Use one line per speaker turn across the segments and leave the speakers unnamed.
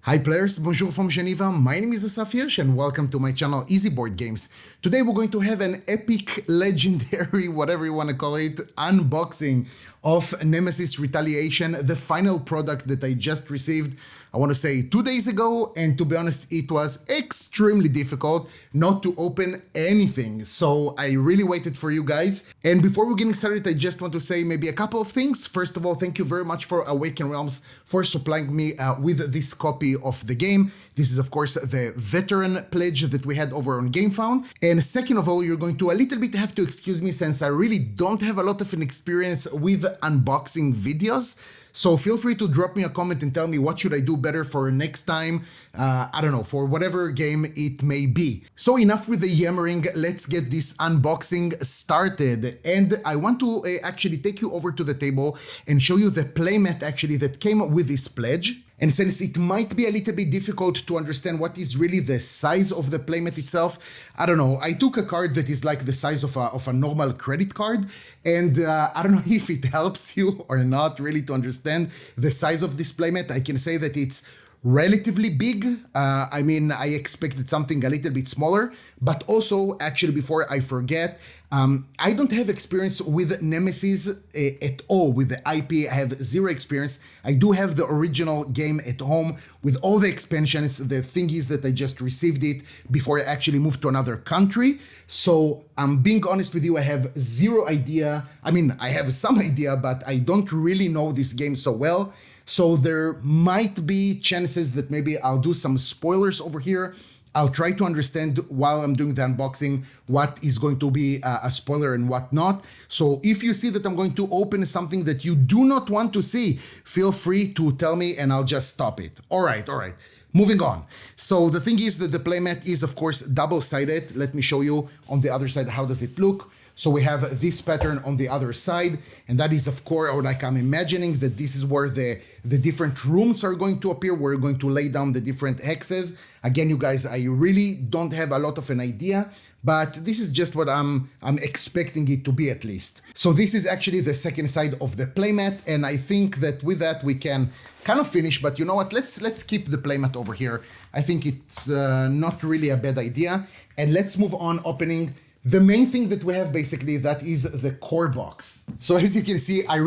Hi players, bonjour from Geneva, my name is Asaf and welcome to my channel Easy Board Games. Today we're going to have an epic, legendary, whatever you want to call it, unboxing of Nemesis Retaliation, the final product that I just received, I want to say 2 days ago, and to be honest, it was extremely difficult not to open anything. So I really waited for you guys. And before we're getting started, I just want to say maybe a couple of things. First of all, thank you very much for Awaken Realms for supplying me with this copy of the game. This is of course the veteran pledge that we had over on GameFound. And second of all, you're going to a little bit have to excuse me since I really don't have a lot of an experience with unboxing videos. So feel free to drop me a comment and tell me what should I do better for next time, I don't know, for whatever game it may be. So enough with the yammering, let's get this unboxing started. And I want to actually take you over to the table and show you the playmat actually that came with this pledge. And since it might be a little bit difficult to understand what is really the size of the playmat itself, I don't know, I took a card that is like the size of a normal credit card, and I don't know if it helps you or not really to understand the size of this playmat. I can say that it's relatively big. I mean, I expected something a little bit smaller, but also actually before I forget, I don't have experience with Nemesis at all. With the IP, I have zero experience. I do have the original game at home with all the expansions. The thing is that I just received it before I actually moved to another country. So I'm being honest with you, I have zero idea. I mean, I have some idea, but I don't really know this game so well. So there might be chances that maybe I'll do some spoilers over here. I'll try to understand while I'm doing the unboxing what is going to be a spoiler and what not. So if you see that I'm going to open something that you do not want to see, feel free to tell me and I'll just stop it. All right. Moving on. So the thing is that the playmat is of course double-sided. Let me show you on the other side how does it look. So we have this pattern on the other side, and that is of course, or like I'm imagining that this is where the different rooms are going to appear. We're going to lay down the different hexes. Again, you guys, I really don't have a lot of an idea, but this is just what I'm expecting it to be at least. So this is actually the second side of the playmat, and I think that with that we can kind of finish, but you know what, let's keep the playmat over here. I think it's not really a bad idea, and let's move on opening the main thing that we have basically, that is the core box. So as you can see, I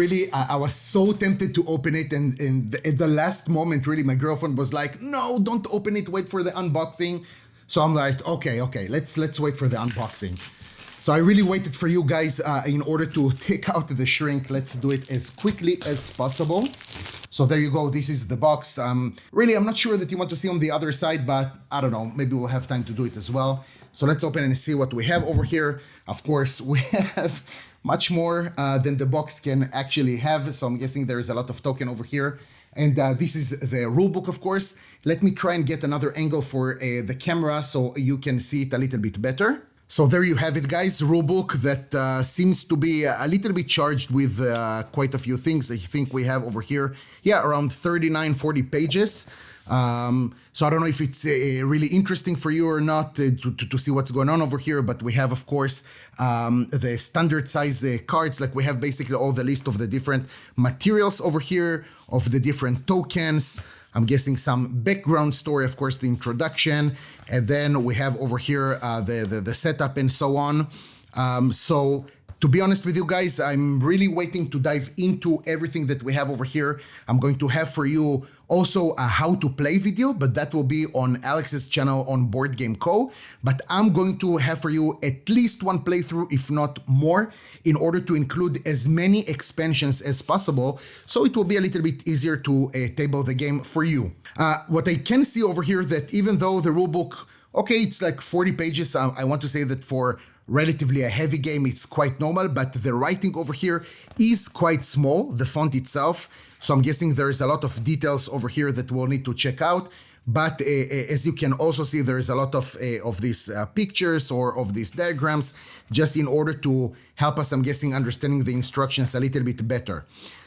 was so tempted to open it, and at the last moment, really, my girlfriend was like, no, don't open it, wait for the unboxing. So I'm like, okay, let's wait for the unboxing. So I really waited for you guys in order to take out the shrink. Let's do it as quickly as possible. So there you go, this is the box. Really, I'm not sure that you want to see on the other side, but I don't know, maybe we'll have time to do it as well. So let's open and see what we have over here. Of course, we have much more than the box can actually have. So I'm guessing there is a lot of token over here. And this is the rulebook, of course. Let me try and get another angle for the camera so you can see it a little bit better. So there you have it, guys, rulebook that seems to be a little bit charged with quite a few things. I think we have over here, yeah, around 39, 40 pages. So I don't know if it's really interesting for you or not to see what's going on over here, but we have, of course, the standard size cards. Like we have basically all the list of the different materials over here, of the different tokens. I'm guessing some background story, of course, the introduction, and then we have over here the setup and so on. So to be honest with you guys, I'm really waiting to dive into everything that we have over here. I'm going to have for you also a how to play video, but that will be on Alex's channel on Board Game Co. But I'm going to have for you at least one playthrough, if not more, in order to include as many expansions as possible. So it will be a little bit easier to table the game for you. What I can see over here that even though the rulebook, okay, it's like 40 pages, I want to say that for relatively a heavy game, it's quite normal, but the writing over here is quite small, the font itself. So I'm guessing there is a lot of details over here that we'll need to check out. But as you can also see, there is a lot of these pictures or of these diagrams, just in order to help us, I'm guessing, understanding the instructions a little bit better.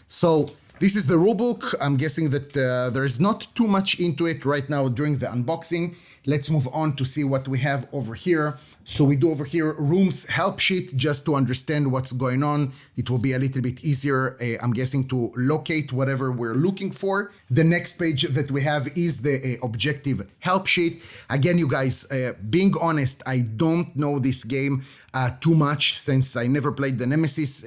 So This is the rulebook. I'm guessing that there's not too much into it right now during the unboxing. Let's move on to see what we have over here. So we do over here rooms help sheet just to understand what's going on. It will be a little bit easier, I'm guessing, to locate whatever we're looking for. The next page that we have is the objective help sheet. Again, you guys, being honest, I don't know this game too much since I never played the Nemesis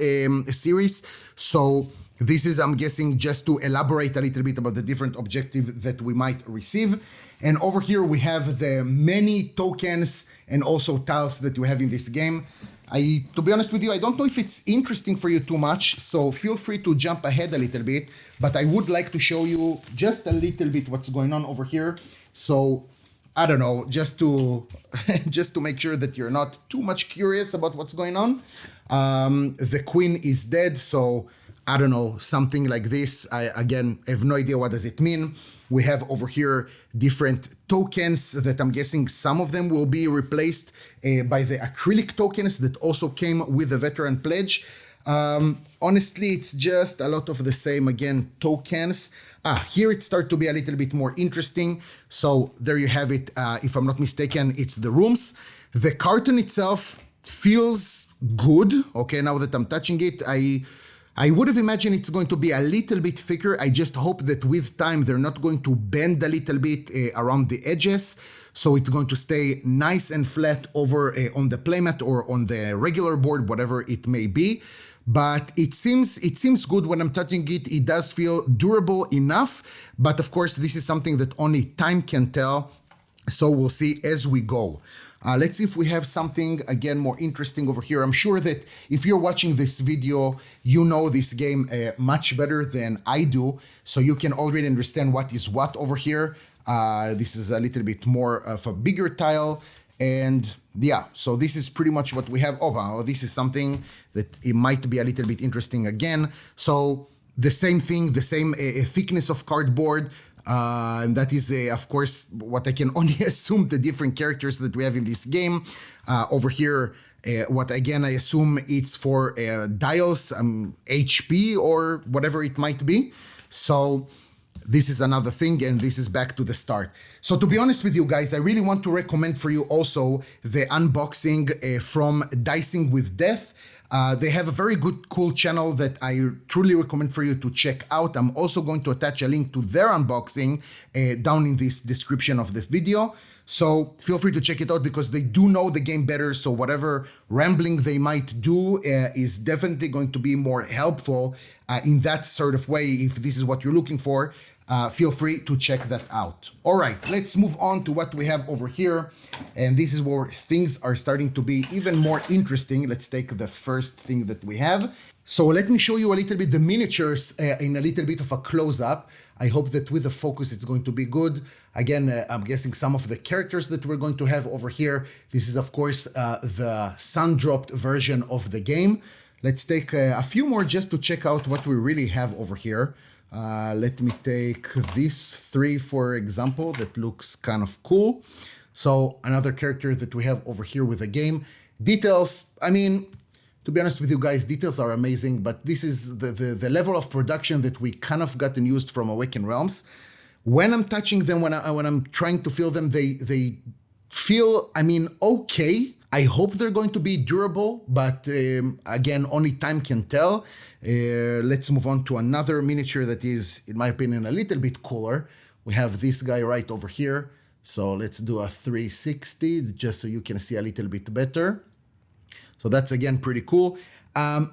series. So this is, I'm guessing, just to elaborate a little bit about the different objectives that we might receive. And over here we have the many tokens and also tiles that we have in this game. To be honest with you, I don't know if it's interesting for you too much, so feel free to jump ahead a little bit, but I would like to show you just a little bit what's going on over here. So I don't know, just to just to make sure that you're not too much curious about what's going on. The queen is dead, so I don't know, something like this. I, again, have no idea what does it mean. We have over here different tokens that I'm guessing some of them will be replaced by the acrylic tokens that also came with the veteran pledge. Honestly, it's just a lot of the same, again, tokens. Here it starts to be a little bit more interesting. So there you have it. If I'm not mistaken, it's the rooms. The carton itself feels good. Okay, now that I'm touching it, I would have imagined it's going to be a little bit thicker. I just hope that with time, they're not going to bend a little bit around the edges. So it's going to stay nice and flat over on the playmat or on the regular board, whatever it may be. But it seems good when I'm touching it. It does feel durable enough. But of course, this is something that only time can tell. So we'll see as we go. Let's see if we have something, again, more interesting over here. I'm sure that if you're watching this video, you know this game much better than I do. So you can already understand what is what over here. This is a little bit more of a bigger tile. And yeah, so this is pretty much what we have. Oh, wow, this is something that it might be a little bit interesting again. So the same thing, the same thickness of cardboard. And that is, of course, what I can only assume the different characters that we have in this game. Over here, what again, I assume it's for dials, HP or whatever it might be. So this is another thing, and this is back to the start. So to be honest with you guys, I really want to recommend for you also the unboxing from Dicing with Death. They have a very good, cool channel that I truly recommend for you to check out. I'm also going to attach a link to their unboxing down in this description of the video. So feel free to check it out because they do know the game better. So whatever rambling they might do is definitely going to be more helpful in that sort of way. If this is what you're looking for, feel free to check that out. All right, let's move on to what we have over here. And this is where things are starting to be even more interesting. Let's take the first thing that we have. So let me show you a little bit the miniatures in a little bit of a close-up. I hope that with the focus it's going to be good. Again, I'm guessing some of the characters that we're going to have over here. This is, of course, the sun-dropped version of the game. Let's take a few more just to check out what we really have over here. Let me take these three, for example, that looks kind of cool. So another character that we have over here with the game. Details, I mean, to be honest with you guys, details are amazing, but this is the level of production that we kind of gotten used from Awakened Realms. When I'm touching them, when I'm trying to feel them, they feel, I mean, okay. I hope they're going to be durable, but again, only time can tell. Let's move on to another miniature that is, in my opinion, a little bit cooler. We have this guy right over here. So let's do a 360 just so you can see a little bit better. So that's, again, pretty cool. I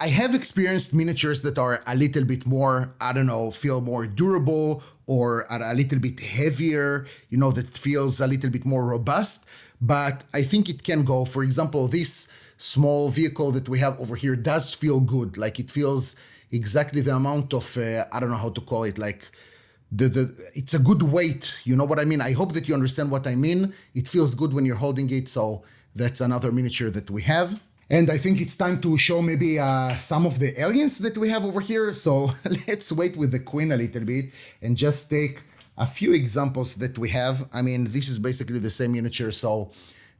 have experienced miniatures that are a little bit more, I don't know, feel more durable or are a little bit heavier, you know, that feels a little bit more robust. But I think it can go. For example, this small vehicle that we have over here does feel good. Like it feels exactly the amount of, I don't know how to call it, like it's a good weight. You know what I mean? I hope that you understand what I mean. It feels good when you're holding it. So that's another miniature that we have. And I think it's time to show maybe some of the aliens that we have over here. So let's wait with the queen a little bit and just take a few examples that we have. I mean, this is basically the same miniature. So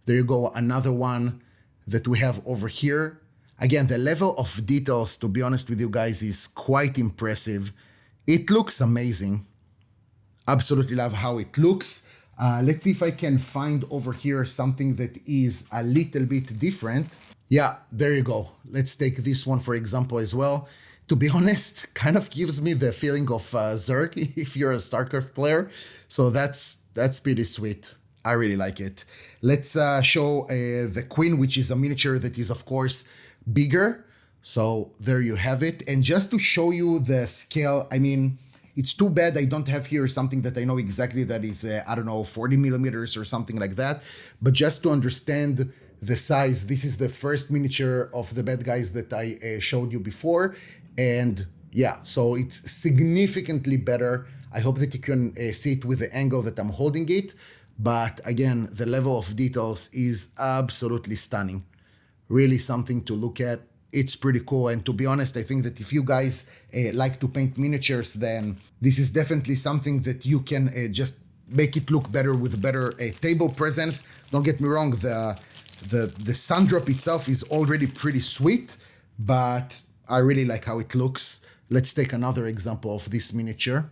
there you go, another one that we have over here. Again, the level of details, to be honest with you guys, is quite impressive. It looks amazing. Absolutely love how it looks. Let's see if I can find over here something that is a little bit different. Yeah, there you go. Let's take this one for example as well. To be honest, kind of gives me the feeling of Zerg if you're a StarCraft player. So that's pretty sweet. I really like it. Let's show the Queen, which is a miniature that is of course bigger. So there you have it. And just to show you the scale, I mean, it's too bad I don't have here something that I know exactly that is, I don't know, 40 millimeters or something like that. But just to understand the size, this is the first miniature of the bad guys that I showed you before. And yeah, so it's significantly better. I hope that you can see it with the angle that I'm holding it. But again, the level of details is absolutely stunning. Really something to look at. It's pretty cool. And to be honest, I think that if you guys like to paint miniatures, then this is definitely something that you can just make it look better with better table presence. Don't get me wrong, the sun drop itself is already pretty sweet, but I really like how it looks. Let's take another example of this miniature.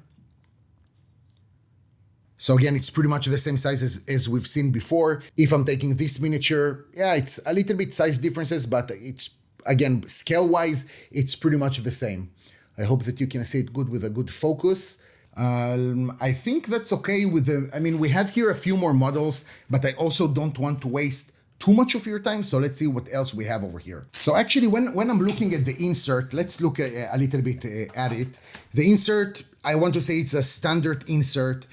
So again, it's pretty much the same size as we've seen before. If I'm taking this miniature, yeah, it's a little bit size differences, but it's, again, scale-wise, it's pretty much the same. I hope that you can see it good with a good focus. I think that's okay with the, I mean, we have here a few more models, but I also don't want to waste too much of your time. So let's see what else we have over here. So actually, when I'm looking at the insert, let's look a little bit at it. The insert, I want to say it's a standard insert.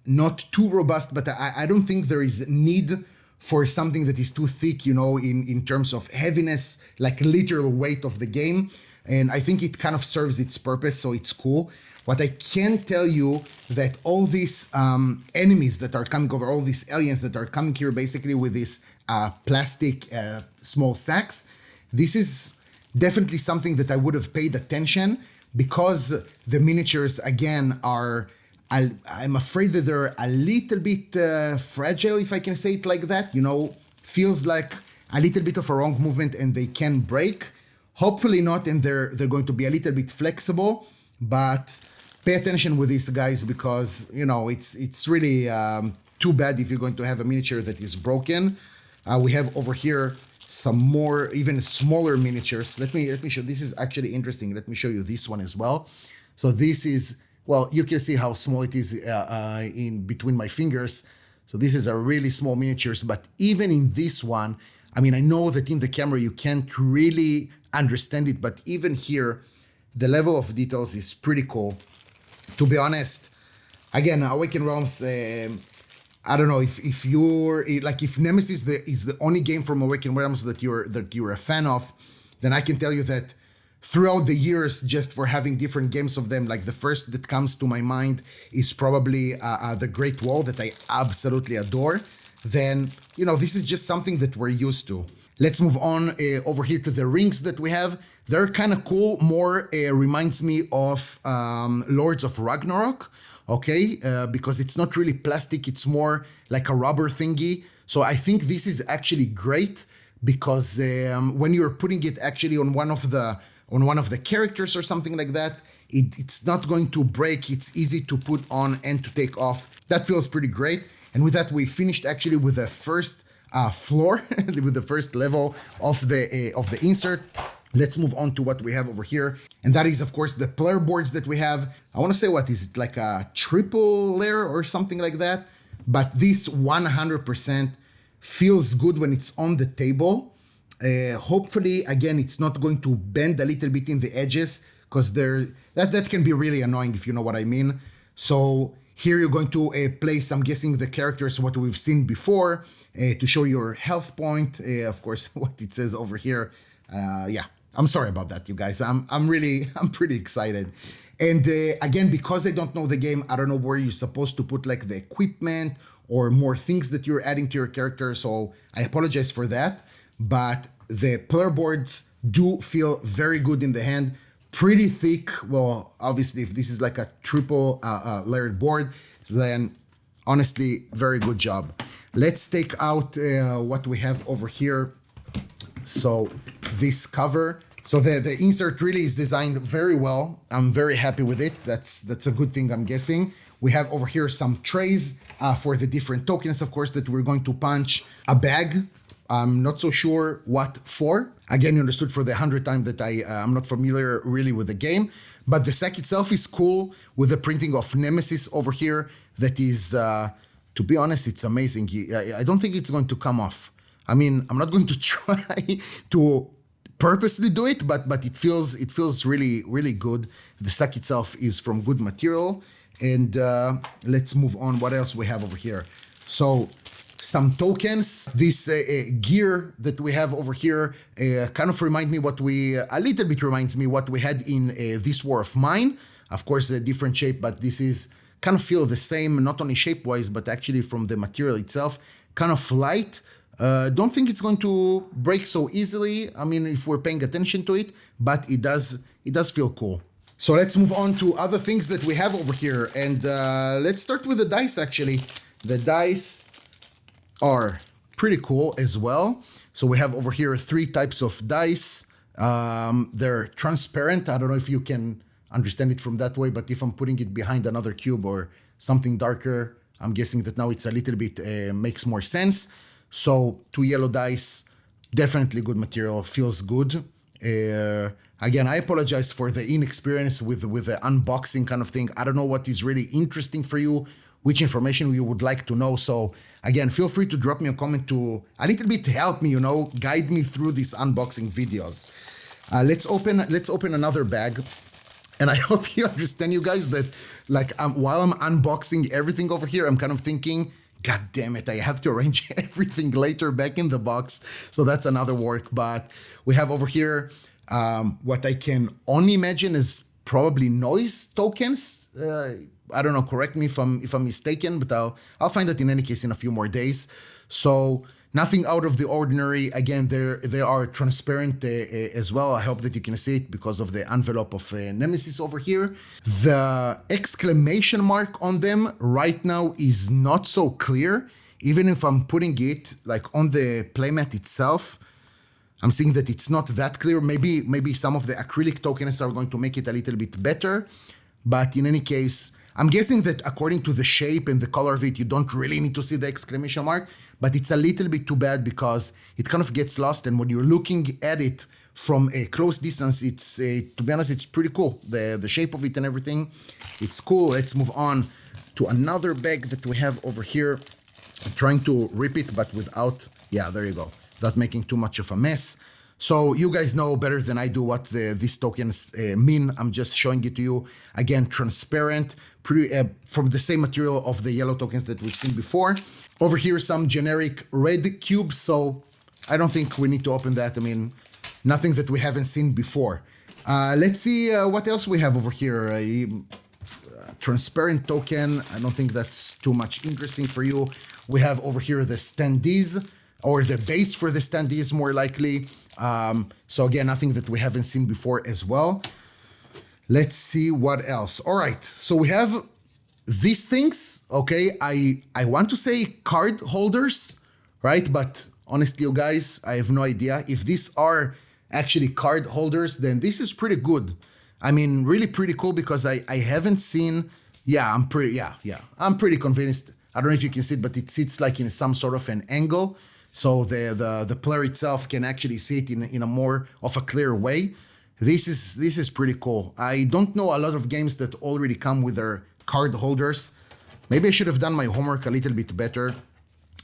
Not too robust, but I don't think there is need for something that is too thick, you know, in terms of heaviness, like literal weight of the game. And I think it kind of serves its purpose, so it's cool. What I can tell you that all these enemies that are coming over, all these aliens that are coming here basically with these plastic small sacks, this is definitely something that I would have paid attention, because the miniatures, again, are... I'm afraid that they're a little bit fragile, if I can say it like that. You know, feels like a little bit of a wrong movement and they can break. Hopefully not, and they're going to be a little bit flexible. But pay attention with these guys, because, you know, it's really too bad if you're going to have a miniature that is broken. We have over here some more, even smaller miniatures. Let me show. This is actually interesting. Let me show you this one as well. So this is... Well, you can see how small it is in between my fingers. So this is a really small miniatures, but even in this one, I mean, I know that in the camera you can't really understand it, but even here, the level of details is pretty cool. To be honest, again, Awakened Realms, I don't know if you're like, if Nemesis is the only game from Awakened Realms that you're a fan of, then I can tell you that throughout the years, just for having different games of them, like the first that comes to my mind is probably the Great Wall, that I absolutely adore. Then, you know, this is just something that we're used to. Let's move on over here to the rings that we have. They're kind of cool. More reminds me of Lords of Ragnarok, okay? Because it's not really plastic, it's more like a rubber thingy. So I think this is actually great, because when you're putting it actually on one of the characters or something like that, it's not going to break. It's easy to put on and to take off. That feels pretty great. And with that, we finished actually with the first floor, with the first level of the insert. Let's move on to what we have over here. And that is, of course, the player boards that we have. I want to say, what is it, like a triple layer or something like that? But this 100% feels good when it's on the table. Hopefully, again, it's not going to bend a little bit in the edges, because that can be really annoying, if you know what I mean. So here you're going to place, I'm guessing, the characters, what we've seen before, to show your health point. Of course, what it says over here. Yeah, I'm sorry about that, you guys. I'm pretty excited. And again, because I don't know the game, I don't know where you're supposed to put like the equipment or more things that you're adding to your character. So I apologize for that. But the player boards do feel very good in the hand, pretty thick. Well, obviously, if this is like a triple layered board, then honestly, very good job. Let's take out what we have over here. So this cover. So the insert really is designed very well. I'm very happy with it. That's a good thing, I'm guessing. We have over here some trays for the different tokens, of course, that we're going to punch. A bag. I'm not so sure what for. Again, you understood for the 100th time that I'm not familiar really with the game. But the sack itself is cool with the printing of Nemesis over here. That is, to be honest, it's amazing. I don't think it's going to come off. I mean, I'm not going to try to purposely do it, but it feels really, really good. The sack itself is from good material. And let's move on. What else we have over here? So some tokens. This gear that we have over here kind of reminds me what we had in This War of Mine. Of course, a different shape, but this is kind of feel the same, not only shape-wise, but actually from the material itself. Kind of light. Don't think it's going to break so easily. I mean, if we're paying attention to it, but it does feel cool. So let's move on to other things that we have over here. And let's start with the dice, actually. The dice are pretty cool as well. So we have over here 3 types of dice. They're transparent. I don't know if you can understand it from that way, but if I'm putting it behind another cube or something darker, I'm guessing that now it's a little bit makes more sense. So 2 yellow dice, definitely good material, feels good. Again, I apologize for the inexperience with the unboxing kind of thing. I don't know what is really interesting for you, which information you would like to know. So again, feel free to drop me a comment to a little bit help me, guide me through these unboxing videos. Let's open another bag. And I hope you understand, you guys, that while I'm unboxing everything over here, I'm kind of thinking, God damn it, I have to arrange everything later back in the box. So that's another work. But we have over here what I can only imagine is probably noise tokens. I don't know, correct me if I'm mistaken, but I'll find that in any case in a few more days. So nothing out of the ordinary. Again, they are transparent as well. I hope that you can see it because of the envelope of Nemesis over here. The exclamation mark on them right now is not so clear. Even if I'm putting it on the playmat itself, I'm seeing that it's not that clear. Maybe some of the acrylic tokens are going to make it a little bit better. But in any case, I'm guessing that according to the shape and the color of it, you don't really need to see the exclamation mark, but it's a little bit too bad because it kind of gets lost. And when you're looking at it from a close distance, it's, to be honest, it's pretty cool. The shape of it and everything, it's cool. Let's move on to another bag that we have over here. I'm trying to rip it, but without, yeah, there you go, without making too much of a mess. So you guys know better than I do what these tokens mean. I'm just showing it to you. Again, transparent, from the same material of the yellow tokens that we've seen before. Over here, some generic red cubes. So I don't think we need to open that. I mean, nothing that we haven't seen before. Let's see what else we have over here. A transparent token. I don't think that's too much interesting for you. We have over here the standees, or the base for the standees more likely. So again, nothing that we haven't seen before as well. Let's see what else. All right, so we have these things, okay? I want to say card holders, right? But honestly, you guys, I have no idea. If these are actually card holders, then this is pretty good. I mean, really pretty cool because I haven't seen, I'm pretty convinced. I don't know if you can see it, but it sits like in some sort of an angle. So the player itself can actually see it in a more of a clear way. This is pretty cool. I don't know a lot of games that already come with their card holders. Maybe I should have done my homework a little bit better.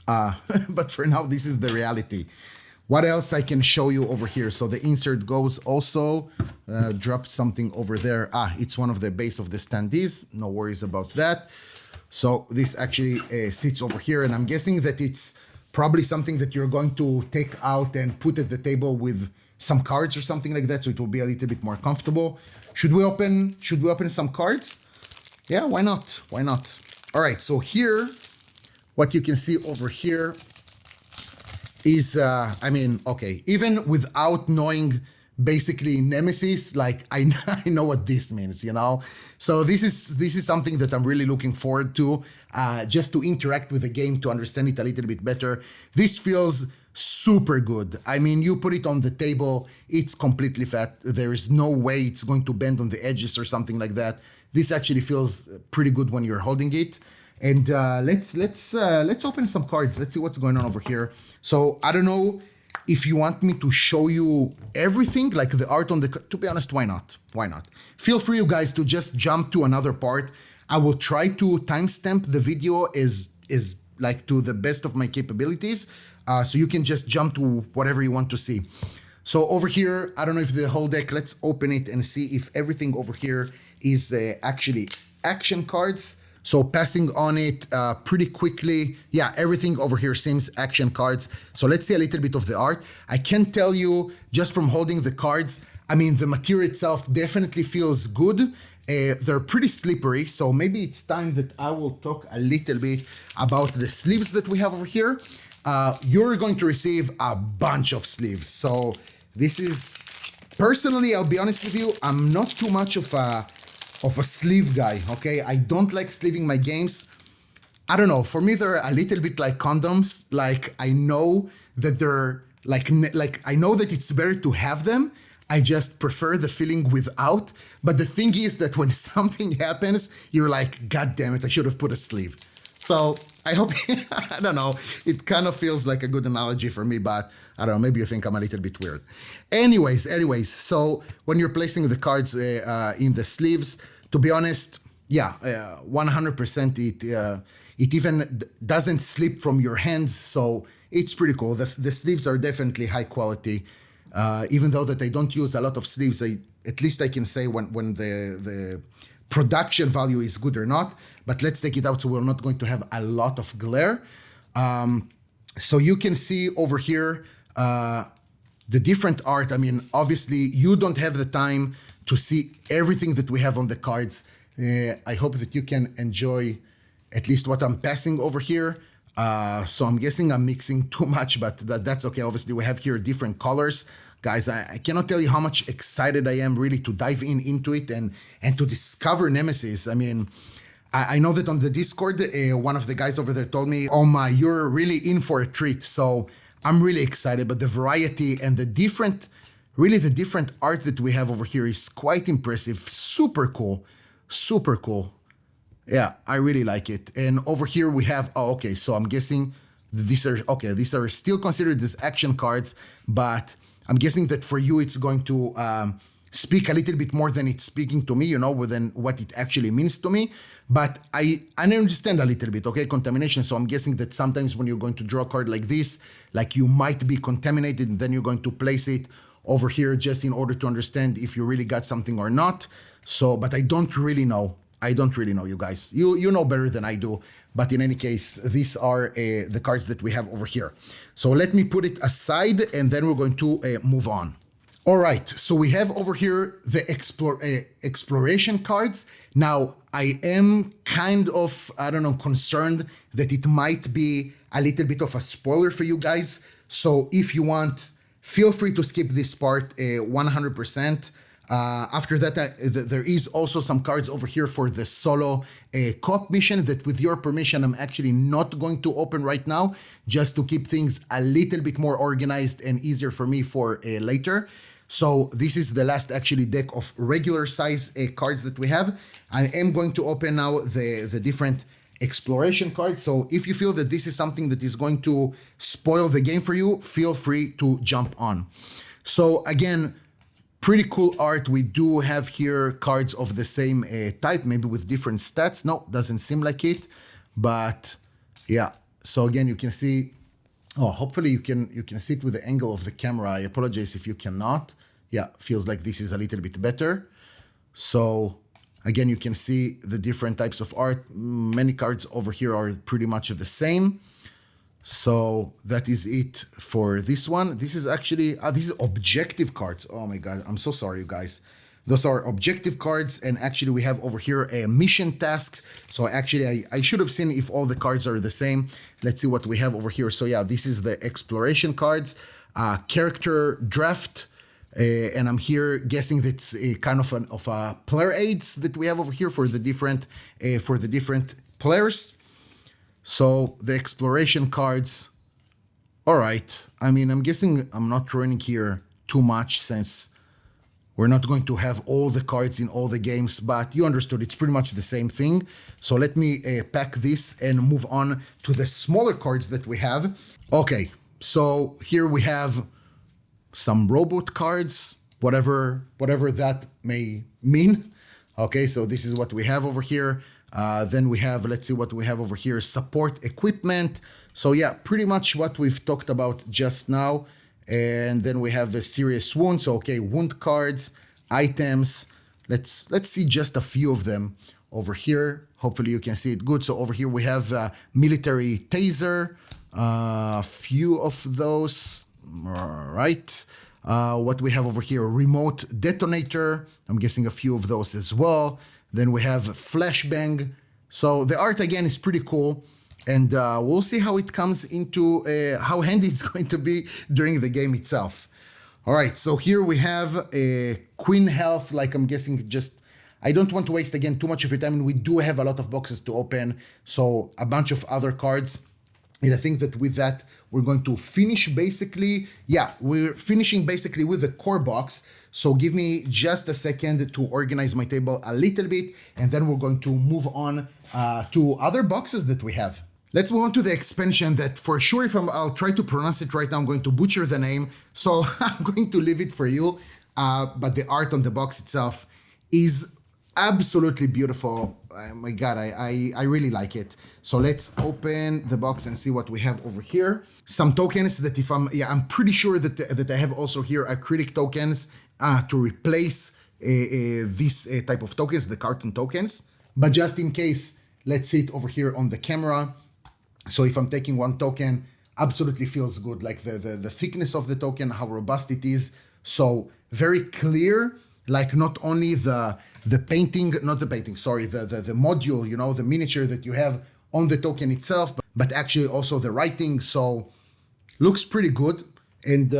But for now, this is the reality. What else I can show you over here? So the insert goes also, drop something over there. It's one of the base of the standees. No worries about that. So this actually sits over here, and I'm guessing that it's probably something that you're going to take out and put at the table with some cards or something like that, so it will be a little bit more comfortable. Should we open some cards? Yeah, why not? Why not? All right, so here, what you can see over here is, I mean, okay, even without knowing basically Nemesis, like I know what this means, So this is something that I'm really looking forward to, just to interact with the game, to understand it a little bit better. This feels super good. I mean, you put it on the table, it's completely flat. There is no way it's going to bend on the edges or something like that. This actually feels pretty good when you're holding it. And let's open some cards. Let's see what's going on over here. So I don't know if you want me to show you everything, like the art on the, to be honest, why not? Why not? Feel free, you guys, to just jump to another part. I will try to timestamp the video is like to the best of my capabilities. So you can just jump to whatever you want to see. So over here, I don't know if the whole deck, let's open it and see if everything over here is actually action cards. So passing on it pretty quickly. Yeah, everything over here seems action cards. So let's see a little bit of the art. I can tell you just from holding the cards, I mean, the material itself definitely feels good. They're pretty slippery. So maybe it's time that I will talk a little bit about the sleeves that we have over here. You're going to receive a bunch of sleeves. So this is, personally, I'll be honest with you, I'm not too much of a sleeve guy, okay? I don't like sleeving my games. I don't know, for me, they're a little bit like condoms. Like, I know that they're, like I know that it's better to have them. I just prefer the feeling without. But the thing is that when something happens, you're like, God damn it, I should have put a sleeve. So I hope, I don't know, it kind of feels like a good analogy for me, but I don't know, maybe you think I'm a little bit weird. Anyways, so when you're placing the cards in the sleeves, to be honest, yeah, 100% it even doesn't slip from your hands, so it's pretty cool. The sleeves are definitely high quality, even though that I don't use a lot of sleeves. At least I can say when the production value is good or not, but let's take it out so we're not going to have a lot of glare. So you can see over here the different art. I mean, obviously you don't have the time to see everything that we have on the cards. I hope that you can enjoy at least what I'm passing over here. So I'm guessing I'm mixing too much, but that's okay. Obviously we have here different colors. Guys, I cannot tell you how much excited I am really to dive into it and to discover Nemesis. I mean, I know that on the Discord, one of the guys over there told me, oh my, you're really in for a treat. So I'm really excited, but the variety and the different art that we have over here is quite impressive. Super cool, super cool. Yeah, I really like it. And over here we have, oh, okay, so I'm guessing these are still considered as action cards, but I'm guessing that for you it's going to speak a little bit more than it's speaking to me, you know, than what it actually means to me. But I understand a little bit, okay, contamination. So I'm guessing that sometimes when you're going to draw a card like this, like you might be contaminated, and then you're going to place it over here just in order to understand if you really got something or not. So, but I don't really know. You guys. You know better than I do. But in any case, these are the cards that we have over here. So let me put it aside, and then we're going to move on. All right, so we have over here the exploration cards. Now, I am kind of, I don't know, concerned that it might be a little bit of a spoiler for you guys. So if you want, feel free to skip this part 100%. After that, there is also some cards over here for the solo co-op mission that, with your permission, I'm actually not going to open right now, just to keep things a little bit more organized and easier for me for later. So this is the last actually deck of regular size cards that we have. I am going to open now the different exploration cards. So if you feel that this is something that is going to spoil the game for you, feel free to jump on. So again, pretty cool art. We do have here cards of the same type, maybe with different stats. No, doesn't seem like it, but yeah. So again, you can see, oh, hopefully you can see it with the angle of the camera. I apologize if you cannot. Yeah, feels like this is a little bit better. So again, you can see the different types of art. Many cards over here are pretty much the same. So that is it for this one. This is actually, these are objective cards. Oh my God, I'm so sorry, you guys. Those are objective cards, and actually we have over here a mission tasks. So actually I should have seen if all the cards are the same. Let's see what we have over here. So yeah, this is the exploration cards, character draft, and I'm here guessing that's a kind of a player aids that we have over here for the different players. So the exploration cards, All right. I mean, I'm guessing I'm not running here too much since we're not going to have all the cards in all the games, but you understood it's pretty much the same thing. So let me pack this and move on to the smaller cards that we have. Okay, so here we have some robot cards, whatever that may mean. Okay, so this is what we have over here. Then we have, let's see what we have over here, support equipment. So yeah, pretty much what we've talked about just now. And then we have the serious wounds. Okay, wound cards, items. Let's see just a few of them over here. Hopefully you can see it good. So over here we have military taser, a few of those. All right. What we have over here, remote detonator. I'm guessing a few of those as well. Then we have flashbang. So the art again is pretty cool. And we'll see how it comes into, how handy it's going to be during the game itself. All right, so here we have a Queen Health, like I'm guessing just, I don't want to waste again too much of your time, and we do have a lot of boxes to open, so a bunch of other cards. And I think that with that, we're going to finish basically, yeah, we're finishing basically with the core box. So give me just a second to organize my table a little bit, and then we're going to move on to other boxes that we have. Let's move on to the expansion that for sure, if I'll try to pronounce it right now, I'm going to butcher the name. So I'm going to leave it for you. But the art on the box itself is absolutely beautiful. Oh my God, I really like it. So let's open the box and see what we have over here. Some tokens that I'm pretty sure that I have also here acrylic tokens to replace this type of tokens, the cartoon tokens. But just in case, let's see it over here on the camera. So if I'm taking one token, absolutely feels good, like the thickness of the token, how robust it is. So very clear, like not only the painting, not the painting, sorry, the module, you know, the miniature that you have on the token itself, but actually also the writing. So looks pretty good. And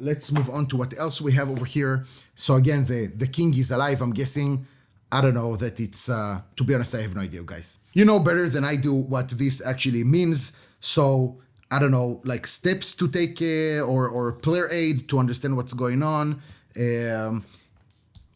let's move on to what else we have over here. So again, the king is alive, I'm guessing. I don't know that it's, to be honest, I have no idea, guys. You know better than I do what this actually means. So, I don't know, like steps to take or player aid to understand what's going on.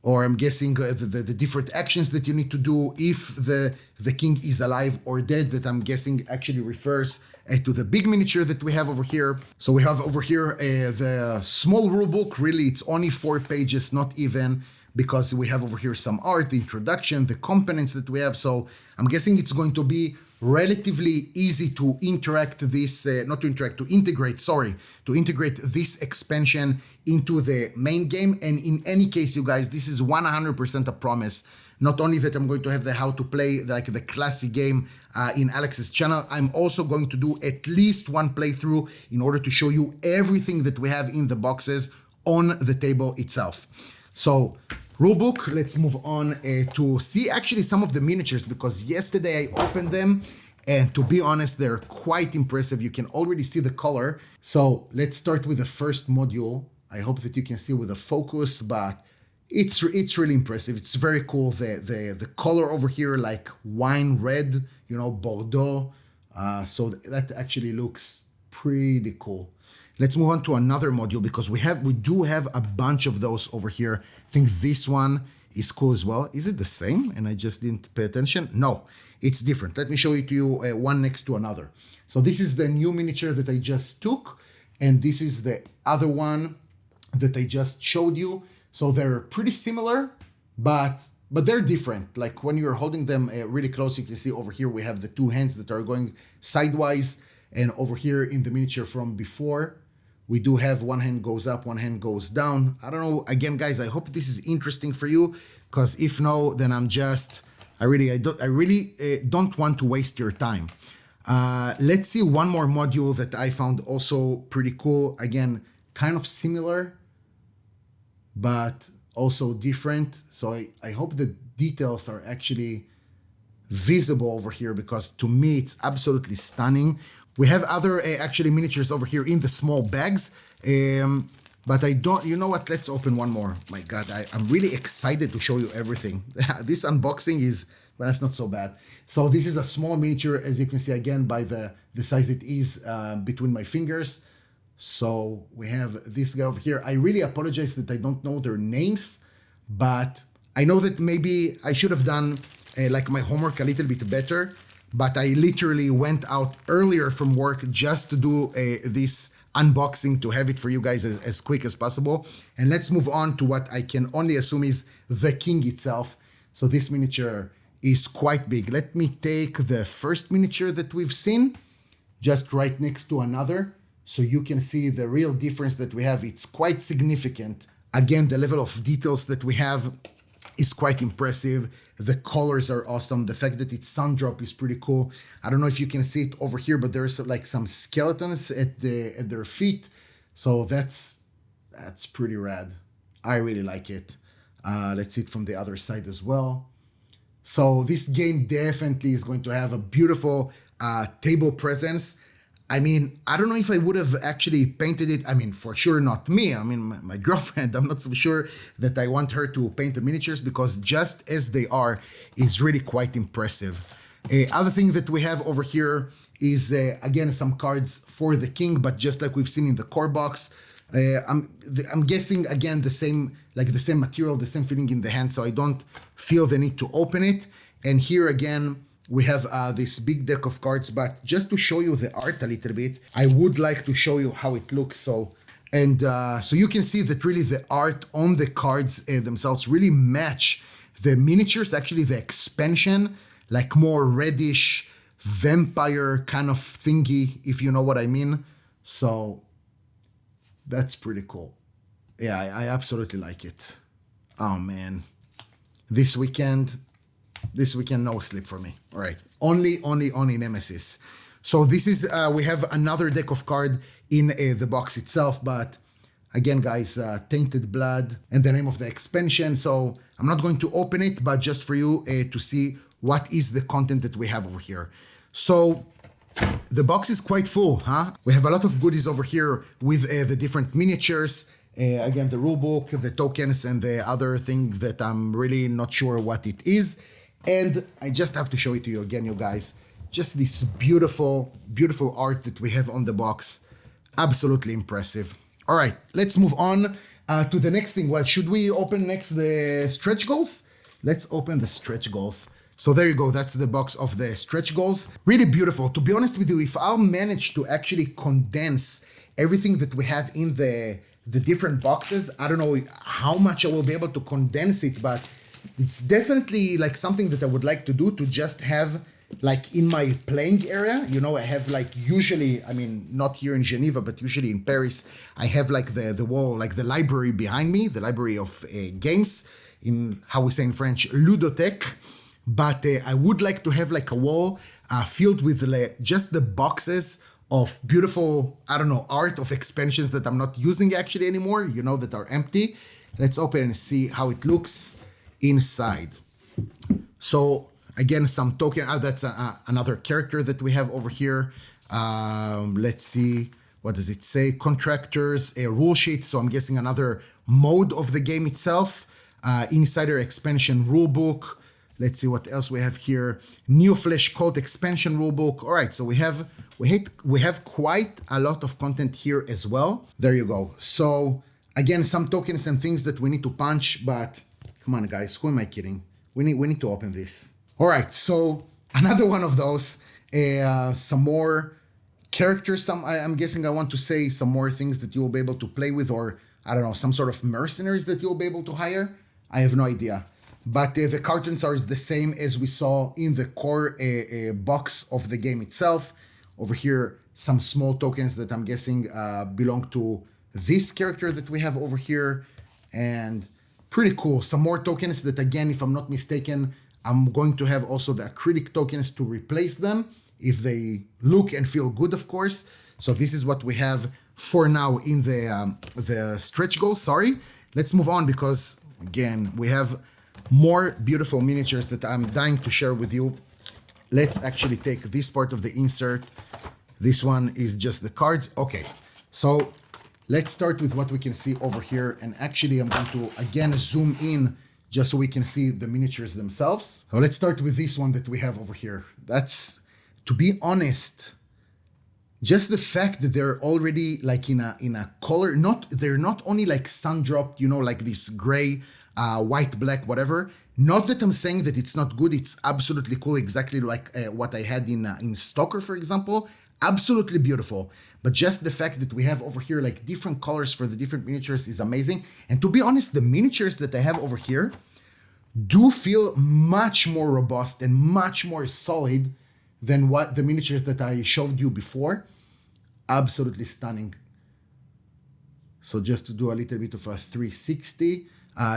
Or I'm guessing the different actions that you need to do if the king is alive or dead, that I'm guessing actually refers to the big miniature that we have over here. So we have over here the small rulebook. Really, it's only 4 pages, not even, because we have over here some art, the introduction, the components that we have. So I'm guessing it's going to be relatively easy to integrate this expansion into the main game. And in any case, you guys, this is 100% a promise. Not only that I'm going to have the how to play like the classic game in Alex's channel, I'm also going to do at least one playthrough in order to show you everything that we have in the boxes on the table itself. So rulebook, let's move on to see actually some of the miniatures, because yesterday I opened them and to be honest, they're quite impressive. You can already see the color. So let's start with the first module. I hope that you can see with the focus, but it's really impressive. It's very cool. The color over here, like wine red, you know, Bordeaux. So that actually looks pretty cool. Let's move on to another module, because we do have a bunch of those over here. I think this one is cool as well. Is it the same and I just didn't pay attention? No, it's different. Let me show it to you one next to another. So this is the new miniature that I just took, and this is the other one that I just showed you. So they're pretty similar, but they're different. Like when you're holding them really close, you can see over here we have the 2 hands that are going sidewise, and over here in the miniature from before, we do have one hand goes up, one hand goes down. I don't know. Again, guys, I hope this is interesting for you, because if no, then I really don't want to waste your time. Let's see one more module that I found also pretty cool. Again, kind of similar, but also different. So I hope the details are actually visible over here, because to me, it's absolutely stunning. We have other actually miniatures over here in the small bags, but I don't, you know what, let's open one more. My God, I'm really excited to show you everything. This unboxing is, well, that's not so bad. So this is a small miniature, as you can see again by the size it is between my fingers. So we have this guy over here. I really apologize that I don't know their names, but I know that maybe I should have done like my homework a little bit better, but I literally went out earlier from work just to do this unboxing to have it for you guys as quick as possible. And let's move on to what I can only assume is the king itself. So this miniature is quite big. Let me take the first miniature that we've seen just right next to another, so you can see the real difference that we have. It's quite significant. Again, the level of details that we have is quite impressive. The colors are awesome. The fact that it's sun drop is pretty cool. I don't know if you can see it over here, but there's like some skeletons at their feet. So that's pretty rad. I really like it. Let's see it from the other side as well. So this game definitely is going to have a beautiful table presence. I mean, I don't know if I would have actually painted it. I mean, for sure not me. I mean, my girlfriend, I'm not so sure that I want her to paint the miniatures, because just as they are is really quite impressive. Other thing that we have over here is, again, some cards for the king, but just like we've seen in the core box. I'm guessing, again, the same material, the same feeling in the hand, so I don't feel the need to open it. And here again, we have this big deck of cards, but just to show you the art a little bit, I would like to show you how it looks. So you can see that really the art on the cards themselves really match the miniatures, actually the expansion, like more reddish vampire kind of thingy, if you know what I mean. So that's pretty cool. Yeah, I absolutely like it. Oh man, this weekend, no sleep for me. All right, only Nemesis. So this is, we have another deck of card in the box itself, but again, guys, Tainted Blood and the name of the expansion. So I'm not going to open it, but just for you to see what is the content that we have over here. So the box is quite full, huh? We have a lot of goodies over here with the different miniatures. Again, the rulebook, the tokens, and the other thing that I'm really not sure what it is. And I just have to show it to you again, you guys. Just this beautiful, beautiful art that we have on the box. Absolutely impressive. All right, let's move on to the next thing. Well, should we open next the stretch goals? Let's open the stretch goals. So there you go, that's the box of the stretch goals. Really beautiful. To be honest with you, if I'll manage to actually condense everything that we have in the different boxes, I don't know how much I will be able to condense it, but it's definitely like something that I would like to do, to just have like in my playing area. You know, I have like usually, I mean, not here in Geneva, but usually in Paris, I have like the wall, like the library behind me, the library of games, in how we say in French, ludothèque. But I would like to have like a wall filled with just the boxes of beautiful, I don't know, art of expansions that I'm not using actually anymore, you know, that are empty. Let's open and see how it looks inside. So again, some token, that's another character that we have over here. Let's see, what does it say? Contractors, a rule sheet. So I'm guessing another mode of the game itself. Insider expansion rulebook. Let's see what else we have here. New Flesh Cult expansion rulebook. All right, so we have quite a lot of content here as well. There you go. So again, some tokens and things that we need to punch, but come on, guys, who am I kidding? We need to open this. All right, so another one of those. Some more characters. I'm guessing I want to say some more things that you will be able to play with, or I don't know, some sort of mercenaries that you'll be able to hire. I have no idea. But the cartons are the same as we saw in the core box of the game itself. Over here, some small tokens that I'm guessing belong to this character that we have over here. And pretty cool. Some more tokens that, again, if I'm not mistaken, I'm going to have also the acrylic tokens to replace them if they look and feel good, of course. So this is what we have for now in the stretch goals. Sorry. Let's move on, because, again, we have more beautiful miniatures that I'm dying to share with you. Let's actually take this part of the insert. This one is just the cards. Okay, so let's start with what we can see over here. And actually, I'm going to, again, zoom in just so we can see the miniatures themselves. So let's start with this one that we have over here. That's, to be honest, Just the fact that they're already like in a color, they're not only like sun dropped, like this gray, white, black, whatever. Not that I'm saying that it's not good. It's absolutely cool, exactly like what I had in Stalker, for example. Absolutely beautiful. But just the fact that we have over here like different colors for the different miniatures is amazing. And to be honest, the miniatures that I have over here do feel much more robust and much more solid than what the miniatures that I showed you before. Absolutely stunning. So just to do a little bit of a 360,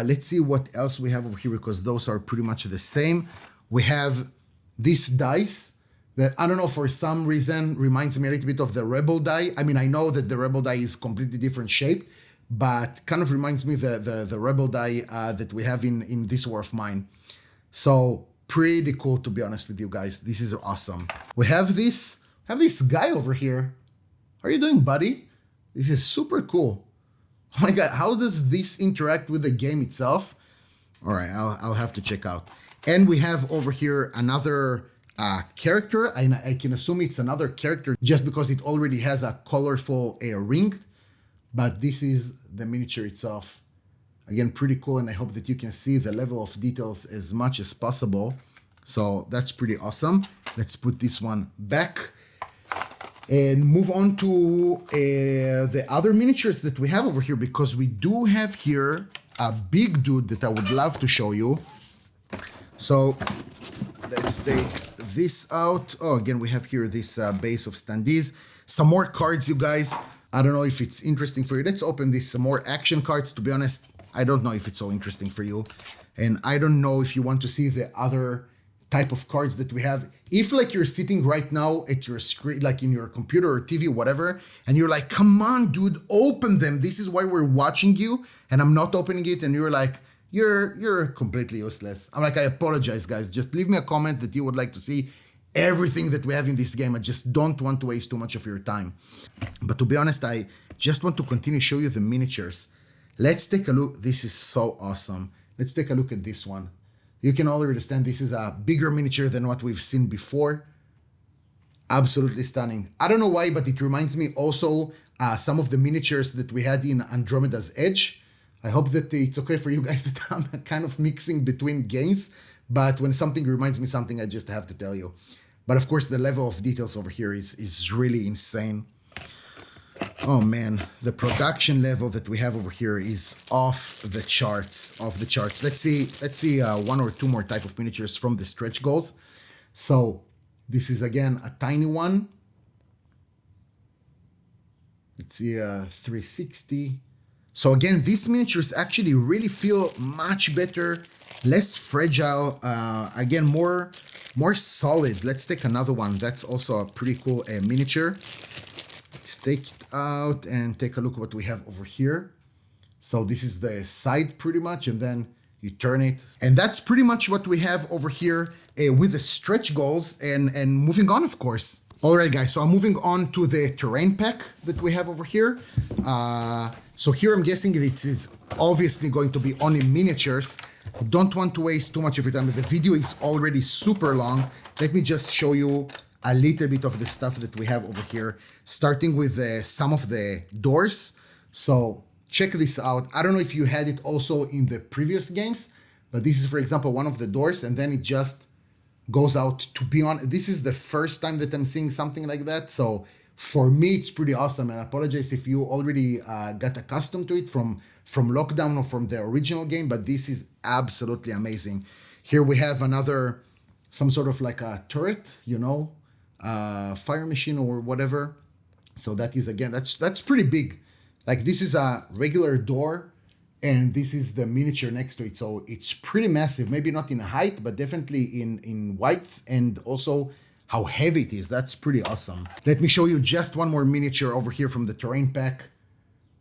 let's see what else we have over here, because those are pretty much the same. We have this dice that, I don't know, for some reason reminds me a little bit of the Rebel die. I mean, I know that the Rebel die is completely different shape, but kind of reminds me the Rebel die that we have in this war of mine. So pretty cool, to be honest with you guys. This is awesome. We have this guy over here. How are you doing, buddy? This is super cool. Oh my god, how does this interact with the game itself? All right, I'll have to check out. And we have over here another character. I can assume it's another character just because it already has a colorful ring. But this is the miniature itself. Again, pretty cool, and I hope that you can see the level of details as much as possible. So that's pretty awesome. Let's put this one back and move on to the other miniatures that we have over here, because we do have here a big dude that I would love to show you. So let's take this out. Oh, again, we have here this base of standees. Some more cards, you guys. I don't know if it's interesting for you. Let's open this. Some more action cards. To be honest, I don't know if it's so interesting for you. And I don't know if you want to see the other type of cards that we have. If like you're sitting right now at your screen, like in your computer or TV, whatever, and you're like, come on, dude, open them. This is why we're watching you. And I'm not opening it. And you're like, you're completely useless. I'm like, I apologize, guys. Just leave me a comment that you would like to see everything that we have in this game. I just don't want to waste too much of your time. But to be honest, I just want to continue to show you the miniatures. Let's take a look. This is so awesome. Let's take a look at this one. You can already understand this is a bigger miniature than what we've seen before. Absolutely stunning. I don't know why, but it reminds me also some of the miniatures that we had in Andromeda's Edge. I hope that it's okay for you guys that I'm kind of mixing between games, but when something reminds me something, I just have to tell you. But of course, the level of details over here is really insane. Oh man, the production level that we have over here is off the charts, Let's see one or two more type of miniatures from the stretch goals. So this is again a tiny one. Let's see 360. So again, these miniatures actually really feel much better, less fragile, again, more solid. Let's take another one. That's also a pretty cool miniature. Let's take it out and take a look at what we have over here. So this is the side pretty much, and then you turn it. And that's pretty much what we have over here with the stretch goals and moving on, of course. All right, guys, so I'm moving on to the terrain pack that we have over here. So here I'm guessing it is obviously going to be only miniatures. Don't want to waste too much of your time. The video is already super long. Let me just show you a little bit of the stuff that we have over here, starting with some of the doors. So check this out. I don't know if you had it also in the previous games, but this is, for example, one of the doors, and then it just goes out. To be honest, this is the first time that I'm seeing something like that. So for me, it's pretty awesome. And I apologize if you already got accustomed to it from Lockdown or from the original game, but this is absolutely amazing. Here we have some sort of like a turret, fire machine or whatever. So that is, again, that's pretty big. Like this is a regular door and this is the miniature next to it. So it's pretty massive, maybe not in height, but definitely in width, and also how heavy it is. That's pretty awesome. Let me show you just one more miniature over here from the terrain pack.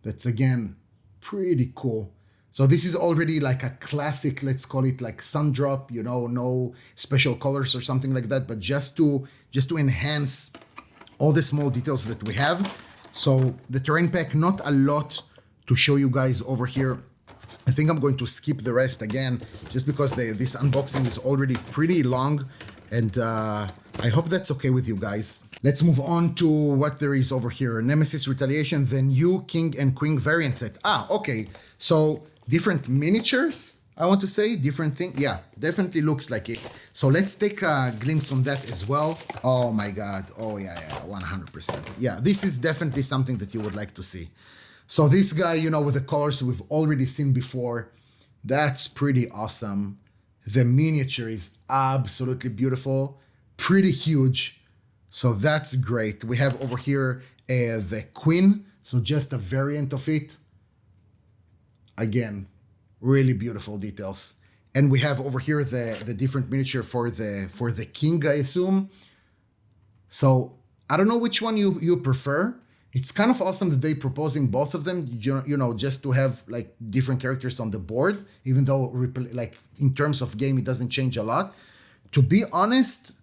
That's, again, pretty cool. So this is already like a classic, let's call it like sun drop, no special colors or something like that, but just to enhance all the small details that we have. So the terrain pack, not a lot to show you guys over here. I think I'm going to skip the rest again, just because this unboxing is already pretty long, and I hope that's okay with you guys. Let's move on to what there is over here. Nemesis Retaliation, the new King and Queen variant set. Okay. So different miniatures, I want to say, different thing. Yeah, definitely looks like it. So let's take a glimpse on that as well. Oh my God. Oh yeah, 100%. Yeah, this is definitely something that you would like to see. So this guy, you know, with the colors we've already seen before, that's pretty awesome. The miniature is absolutely beautiful, pretty huge. So that's great. We have over here the Queen, so just a variant of it. Again, really beautiful details. And we have over here the different miniature for the King, I assume. So I don't know which one you prefer. It's kind of awesome that they're proposing both of them, you know, just to have like different characters on the board, even though like in terms of game, it doesn't change a lot. To be honest,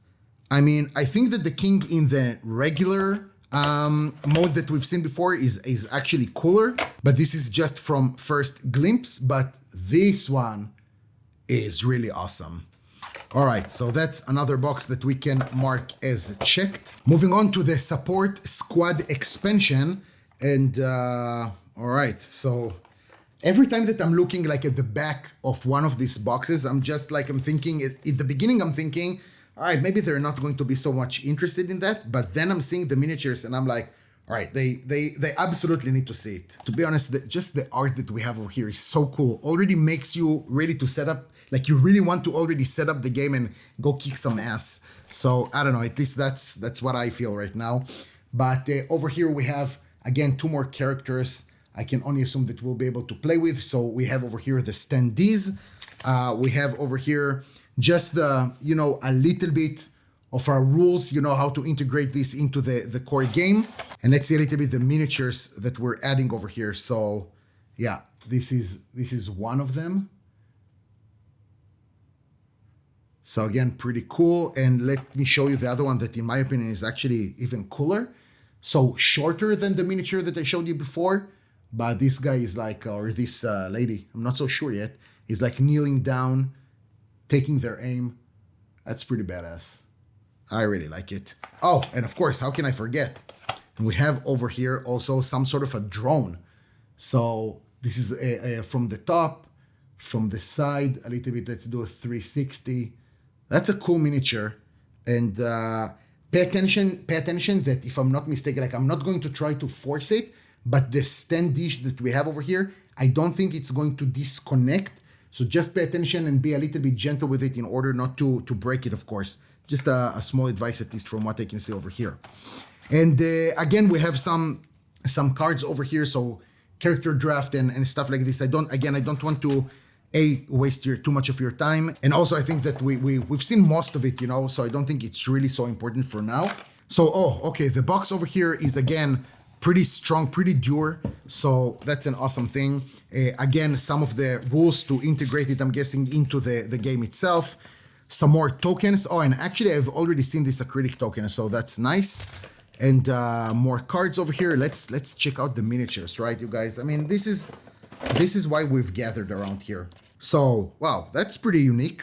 I mean, I think that the King in the regular mode that we've seen before is actually cooler, but this is just from first glimpse, but this one is really awesome. All right, so that's another box that we can mark as checked. Moving on to the support squad expansion. And all right, so every time that I'm looking like at the back of one of these boxes, I'm thinking at the beginning, I'm thinking, all right, maybe they're not going to be so much interested in that. But then I'm seeing the miniatures and I'm like, all right, they absolutely need to see it. To be honest, just the art that we have over here is so cool. Already makes you ready to set up, like you really want to already set up the game and go kick some ass. So I don't know, at least that's what I feel right now. But over here we have, again, 2 more characters I can only assume that we'll be able to play with. So we have over here the standees. We have over here just the, you know, a little bit of our rules, you know, how to integrate this into the core game. And let's see a little bit the miniatures that we're adding over here. So yeah, this is one of them. So again, pretty cool. And let me show you the other one that in my opinion is actually even cooler. So shorter than the miniature that I showed you before, but this guy is like, or this lady, I'm not so sure yet, is like kneeling down, taking their aim. That's pretty badass. I really like it. Oh, and of course, how can I forget? We have over here also some sort of a drone. So this is from the top, from the side, a little bit, let's do a 360. That's a cool miniature. And pay attention that if I'm not mistaken, like I'm not going to try to force it, but the stand dish that we have over here, I don't think it's going to disconnect. So just pay attention and be a little bit gentle with it in order not to break it, of course. Just a small advice, at least from what I can see over here. And again, we have some cards over here. So character draft and stuff like this. I don't want to waste too much of your time. And also I think that we've seen most of it, you know, so I don't think it's really so important for now. So, okay, the box over here is again pretty strong, pretty dure. So that's an awesome thing. Again, some of the rules to integrate it, I'm guessing, into the game itself. Some more tokens. Oh, and actually I've already seen this acrylic token, so that's nice. And more cards over here. Let's check out the miniatures, right, you guys? I mean, this is why we've gathered around here. So, wow, that's pretty unique.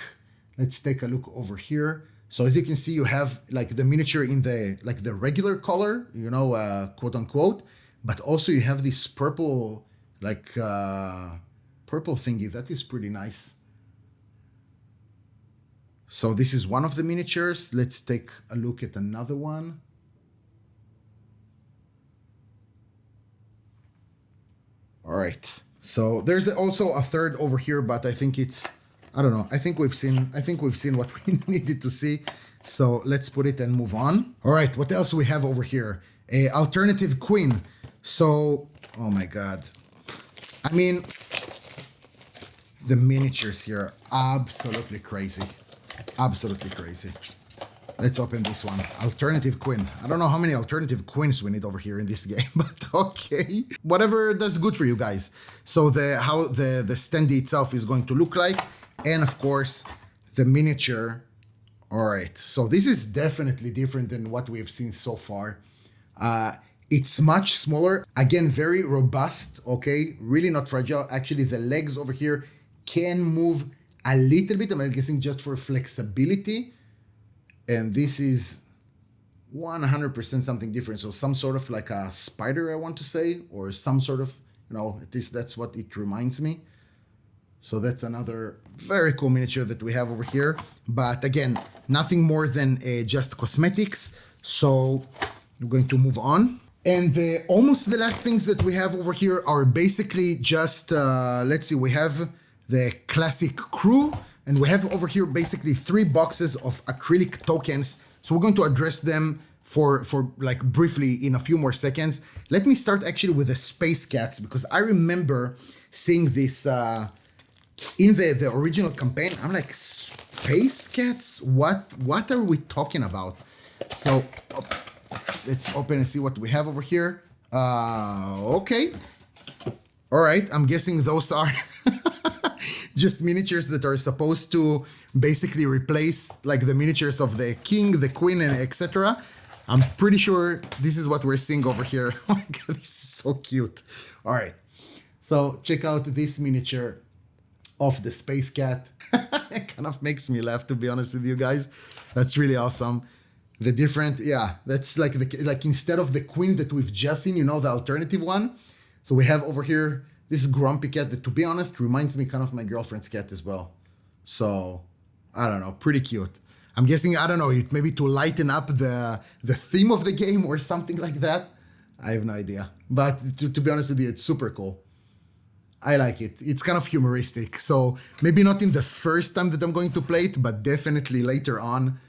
Let's take a look over here. So as you can see, you have like the miniature in the regular color, you know, quote unquote, but also you have this purple, like purple thingy. That is pretty nice. So this is one of the miniatures. Let's take a look at another one. All right. So there's also a third over here, but I think it's, I don't know. I think we've seen what we needed to see. So let's put it and move on. All right. What else we have over here? A alternative queen. So, oh my God. I mean, the miniatures here are absolutely crazy. Absolutely crazy. Let's open this one. Alternative queen. I don't know how many alternative queens we need over here in this game, but okay. Whatever does good for you guys. So how the standee itself is going to look like. And of course, the miniature. All right. So this is definitely different than what we've seen so far. It's much smaller. Again, very robust. Okay. Really not fragile. Actually, the legs over here can move a little bit. I'm guessing just for flexibility. And this is 100% something different. So some sort of like a spider, I want to say, or some sort of, at least that's what it reminds me. So that's another very cool miniature that we have over here. But again, nothing more than just cosmetics. So we're going to move on. And almost the last things that we have over here are basically just, let's see, we have the classic crew. And we have over here basically 3 boxes of acrylic tokens. So we're going to address them for like briefly in a few more seconds. Let me start actually with the Space Cats, because I remember seeing this in the original campaign. I'm like, Space Cats? What are we talking about? So let's open and see what we have over here. Okay. All right, I'm guessing those are just miniatures that are supposed to basically replace like the miniatures of the king, the queen, and etc. I'm pretty sure this is what we're seeing over here. Oh my god, this is so cute. All right, so check out this miniature of the Space Cat. It kind of makes me laugh, to be honest with you guys. That's really awesome. The different, yeah, that's like like instead of the queen that we've just seen, the alternative one. So we have over here this grumpy cat that, to be honest, reminds me kind of my girlfriend's cat as well. So, I don't know, pretty cute. I'm guessing, I don't know, it maybe to lighten up the theme of the game or something like that. I have no idea. But to be honest with you, it's super cool. I like it. It's kind of humoristic. So maybe not in the first time that I'm going to play it, but definitely later on.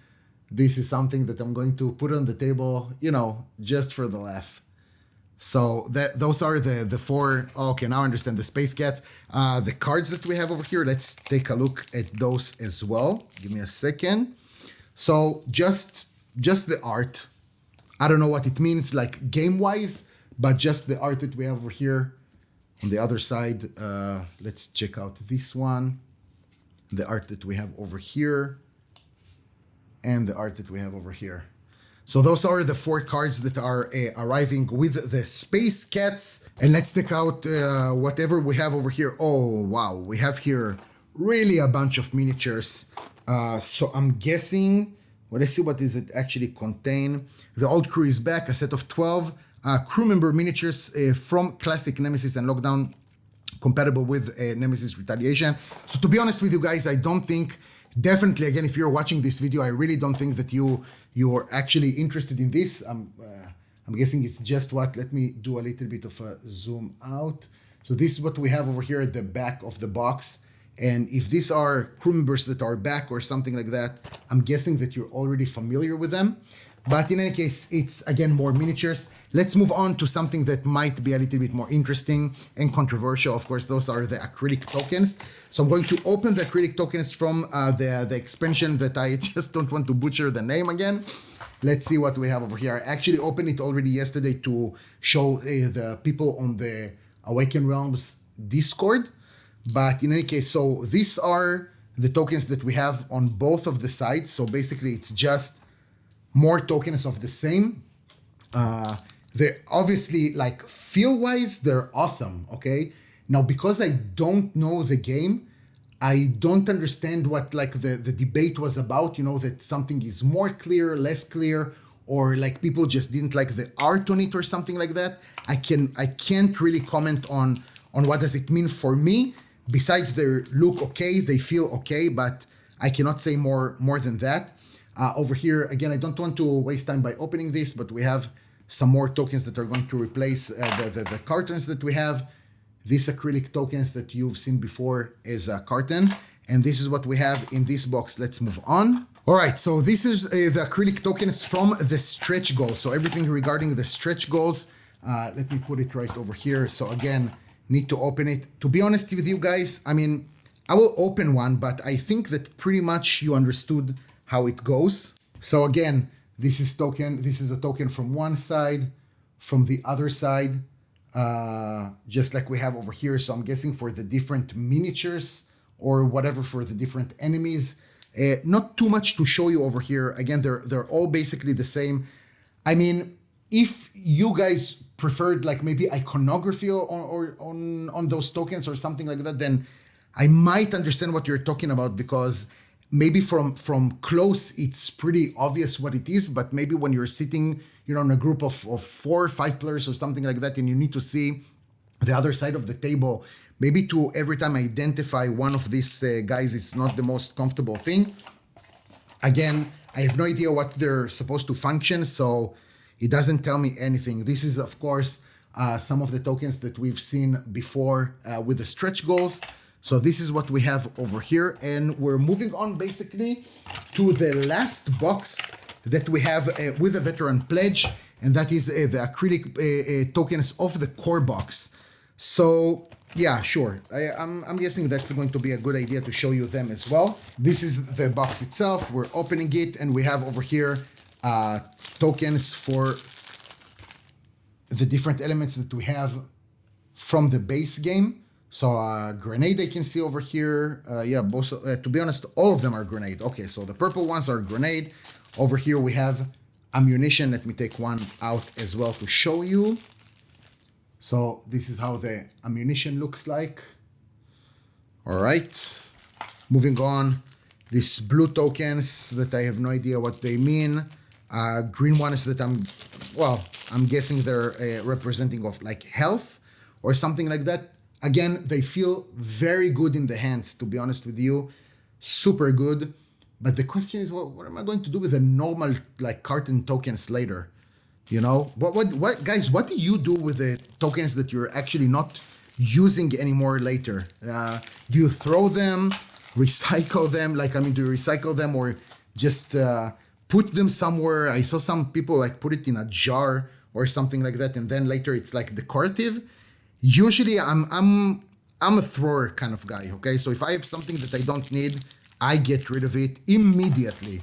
This is something that I'm going to put on the table, just for the laugh. So those are the 4. Okay, now I understand the Space Cat. The cards that we have over here, let's take a look at those as well. Give me a second. So just the art. I don't know what it means like game-wise, but just the art that we have over here. On the other side, let's check out this one. The art that we have over here. And the art that we have over here. So those are the 4 cards that are arriving with the Space Cats. And let's take out whatever we have over here. Oh, wow. We have here really a bunch of miniatures. So I'm guessing, let's see what does it actually contain. The old crew is back, a set of 12 crew member miniatures from Classic Nemesis and Lockdown, compatible with Nemesis Retaliation. So to be honest with you guys, I don't think, definitely, again, if you're watching this video, I really don't think that you're actually interested in this. I'm guessing it's just what, let me do a little bit of a zoom out. So this is what we have over here at the back of the box. And if these are crew members that are back or something like that, I'm guessing that you're already familiar with them. But in any case, it's, again, more miniatures. Let's move on to something that might be a little bit more interesting and controversial. Of course, those are the acrylic tokens. So I'm going to open the acrylic tokens from the expansion that I just don't want to butcher the name again. Let's see what we have over here. I actually opened it already yesterday to show the people on the Awakened Realms Discord. But in any case, so these are the tokens that we have on both of the sides. So basically, it's just more tokens of the same. They're obviously, like, feel-wise, they're awesome, okay? Now, because I don't know the game, I don't understand what, like, the debate was about, that something is more clear, less clear, or, like, people just didn't like the art on it or something like that. I can't really comment on what does it mean for me. Besides they look okay, they feel okay, but I cannot say more than that. Over here, again, I don't want to waste time by opening this, but we have some more tokens that are going to replace the cartons that we have. These acrylic tokens that you've seen before is a carton. And this is what we have in this box. Let's move on. All right, so this is the acrylic tokens from the stretch goals. So everything regarding the stretch goals, let me put it right over here. So again, need to open it. To be honest with you guys, I mean, I will open one, but I think that pretty much you understood how it goes. So again, this is a token from one side, from the other side, just like we have over here. So I'm guessing for the different miniatures or whatever for the different enemies. Not too much to show you over here. Again, they're all basically the same. I mean, if you guys preferred like maybe iconography or on those tokens or something like that, then I might understand what you're talking about, because maybe from close, it's pretty obvious what it is, but maybe when you're sitting, in a group of 4 or 5 players or something like that, and you need to see the other side of the table, maybe to every time identify one of these guys, it's not the most comfortable thing. Again, I have no idea what they're supposed to function, so it doesn't tell me anything. This is, of course, some of the tokens that we've seen before with the stretch goals. So this is what we have over here, and we're moving on basically to the last box that we have with a veteran pledge, and that is the acrylic tokens of the core box. So yeah, sure. I'm guessing that's going to be a good idea to show you them as well. This is the box itself. We're opening it, and we have over here tokens for the different elements that we have from the base game. So grenade I can see over here. Yeah, both, to be honest, all of them are grenade. Okay, so the purple ones are grenade. Over here we have ammunition. Let me take one out as well to show you. So this is how the ammunition looks like. All right, moving on. These blue tokens that I have no idea what they mean. Green ones that I'm guessing they're representing of like health or something like that. Again, they feel very good in the hands, to be honest with you. Super good. But the question is, what am I going to do with the normal like carton tokens later? What guys, what do you do with the tokens that you're actually not using anymore later? Do you throw them, recycle them? Do you recycle them or just put them somewhere? I saw some people like put it in a jar or something like that, and then later it's like decorative. Usually I'm a thrower kind of guy, okay? So if I have something that I don't need, I get rid of it immediately.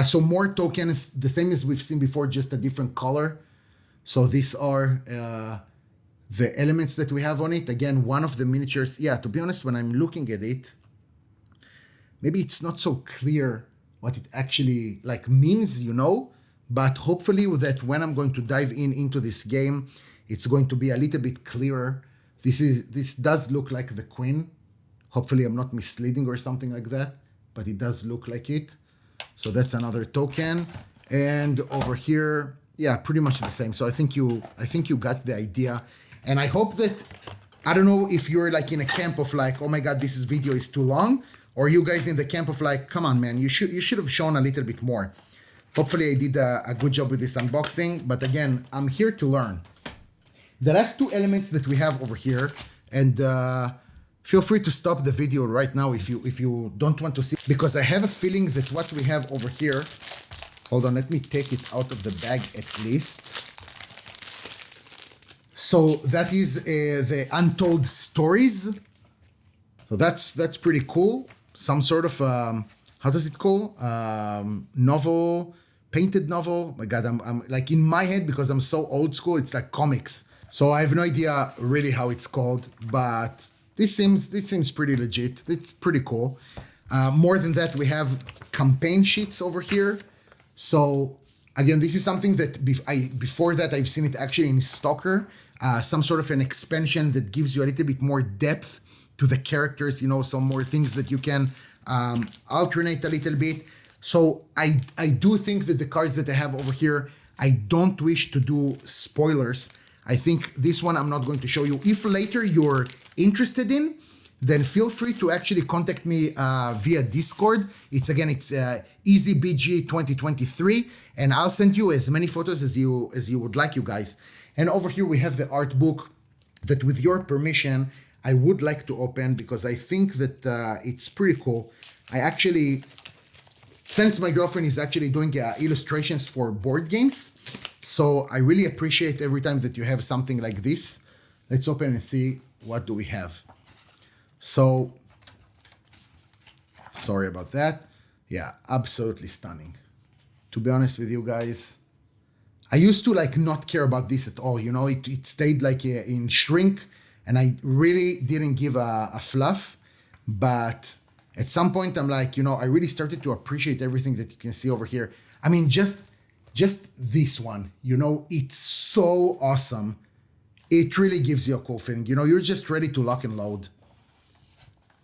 So more tokens, the same as we've seen before, just a different color. So these are the elements that we have on it. Again, one of the miniatures. Yeah, to be honest, when I'm looking at it, maybe it's not so clear what it actually like means, but hopefully with that, when I'm going to dive into this game, it's going to be a little bit clearer. This does look like the queen. Hopefully I'm not misleading or something like that, but it does look like it. So that's another token. And over here, yeah, pretty much the same. So I think you got the idea. And I hope that, I don't know if you're like in a camp of like, oh my God, this video is too long, or you guys in the camp of like, come on, man, you should have shown a little bit more. Hopefully I did a good job with this unboxing, but again, I'm here to learn. The last 2 elements that we have over here, and feel free to stop the video right now if you don't want to see, because I have a feeling that what we have over here, hold on, let me take it out of the bag at least. So that is the Untold Stories. So that's pretty cool. Some sort of, how does it call? Novel, painted novel. My God, I'm like in my head, because I'm so old school, it's like comics. So I have no idea really how it's called, but this seems pretty legit. It's pretty cool. More than that, we have campaign sheets over here. So again, this is something that before that I've seen it actually in Stalker, some sort of an expansion that gives you a little bit more depth to the characters, some more things that you can alternate a little bit. So I do think that the cards that I have over here, I don't wish to do spoilers. I think this one I'm not going to show you. If later you're interested in, then feel free to actually contact me via Discord. It's EasyBG 2023, and I'll send you as many photos as you would like, you guys. And over here we have the art book that, with your permission, I would like to open, because I think that it's pretty cool. I actually, since my girlfriend is actually doing illustrations for board games, so I really appreciate every time that you have something like this. Let's open and see what do we have. So, sorry about that. Yeah, absolutely stunning. To be honest with you guys, I used to like not care about this at all. It stayed like in shrink, and I really didn't give a fluff. But at some point I'm like, I really started to appreciate everything that you can see over here. I mean, just this one, it's so awesome. It really gives you a cool feeling. You're just ready to lock and load.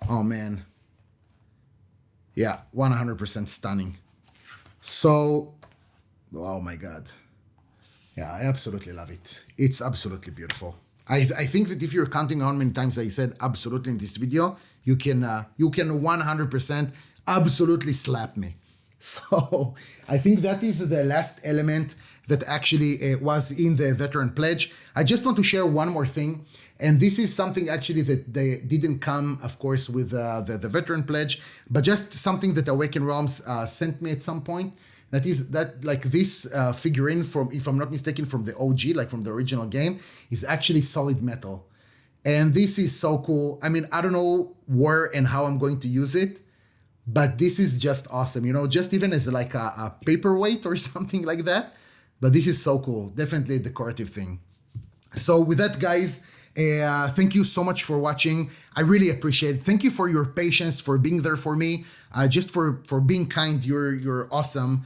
Oh man. Yeah, 100% stunning. So, oh my God. Yeah, I absolutely love it. It's absolutely beautiful. I think that if you're counting how many times I said absolutely in this video, you can 100% absolutely slap me. So I think that is the last element that actually was in the veteran pledge. I just want to share one more thing. And this is something actually that they didn't come, of course, with the veteran pledge, but just something that Awaken Realms sent me at some point. That is that like this figurine from, if I'm not mistaken, from the OG, like from the original game, is actually solid metal. And this is so cool. I mean, I don't know where and how I'm going to use it, but this is just awesome, you know, just even as like a paperweight or something like that. But this is so cool. Definitely a decorative thing. So with that, guys, thank you so much for watching. I really appreciate it. Thank you for your patience, for being there for me, just for being kind. You're awesome.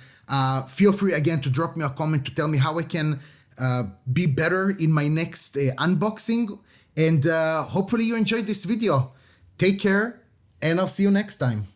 Feel free again to drop me a comment to tell me how I can be better in my next unboxing. And hopefully you enjoyed this video. Take care, and I'll see you next time.